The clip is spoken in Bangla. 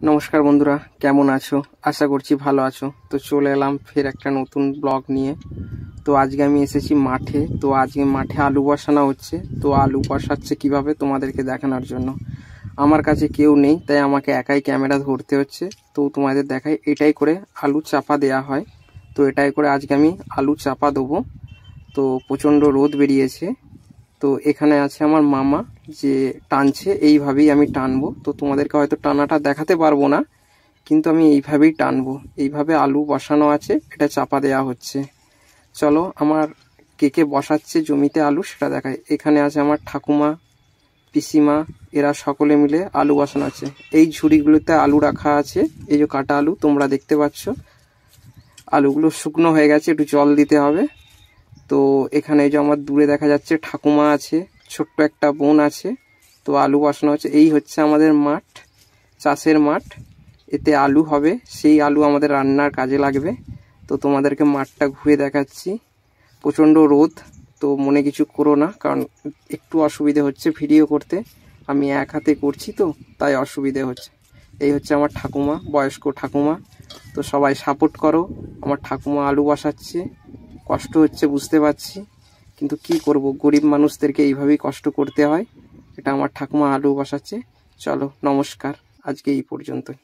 নমস্কার বন্ধুরা, কেমন আছো? আশা করছি ভালো আছো। তো চলে এলাম ফের একটা নতুন ব্লগ নিয়ে। তো আজকে আমি এসেছি মাঠে। তো আজকে মাঠে আলু বসানো হচ্ছে। তো আলু বসাচ্ছে কিভাবে তোমাদেরকে দেখানোর জন্য। আমার কাছে কেউ নেই, তাই আমাকে একাই ক্যামেরা ধরতে হচ্ছে। তো তোমাদের দেখাই, এটাই করে আলু চাপা দেয়া হয়। তো এটাই করে আজকে আমি আলু চাপা দেবো। তো প্রচণ্ড রোদ বেরিয়েছে। তো এখানে আছে আমার মামা, যে টানছে। এইভাবেই আমি টানবো। তো তোমাদেরকে হয়তো টানাটা দেখাতে পারবো না, কিন্তু আমি এইভাবেই টানবো। এইভাবে আলু বসানো আছে, এটা চাপা দেয়া হচ্ছে। চলো আমার কে কে বসাচ্ছে জমিতে আলু সেটা দেখায়। এখানে আছে আমার ঠাকুমা, পিসিমা, এরা সকলে মিলে আলু বসানো আছে। এই ঝুড়িগুলোতে আলু রাখা আছে। এই যে কাটা আলু তোমরা দেখতে পাচ্ছ। আলুগুলো শুকনো হয়ে গেছে, একটু জল দিতে হবে। তো এখানে যে আমার দূরে দেখা যাচ্ছে ঠাকুমা আছে, ছোট্ট একটা বোন আছে। তো আলু বসানো হচ্ছে। এই হচ্ছে আমাদের মাঠ, চাষের মাঠ। এতে আলু হবে, সেই আলু আমাদের রান্নার কাজে লাগবে। তো তোমাদেরকে মাঠটা ঘুরে দেখাচ্ছি। প্রচণ্ড রোদ, তো মনে কিছু করো না, কারণ একটু অসুবিধে হচ্ছে ভিডিও করতে। আমি এক হাতে করছি, তো তাই অসুবিধে হচ্ছে। এই হচ্ছে আমার ঠাকুমা, বয়স্ক ঠাকুমা। তো সবাই সাপোর্ট করো। আমার ঠাকুমা আলু বসাচ্ছে, কষ্ট হচ্ছে বুঝতে পারছি, কিন্তু কি করব, গরিব মানুষদেরকে এইভাবেই কষ্ট করতে হয়। এটা আমার ঠাকুমা আলু বসাচ্ছে। চলো, নমস্কার, আজকে এই পর্যন্তই।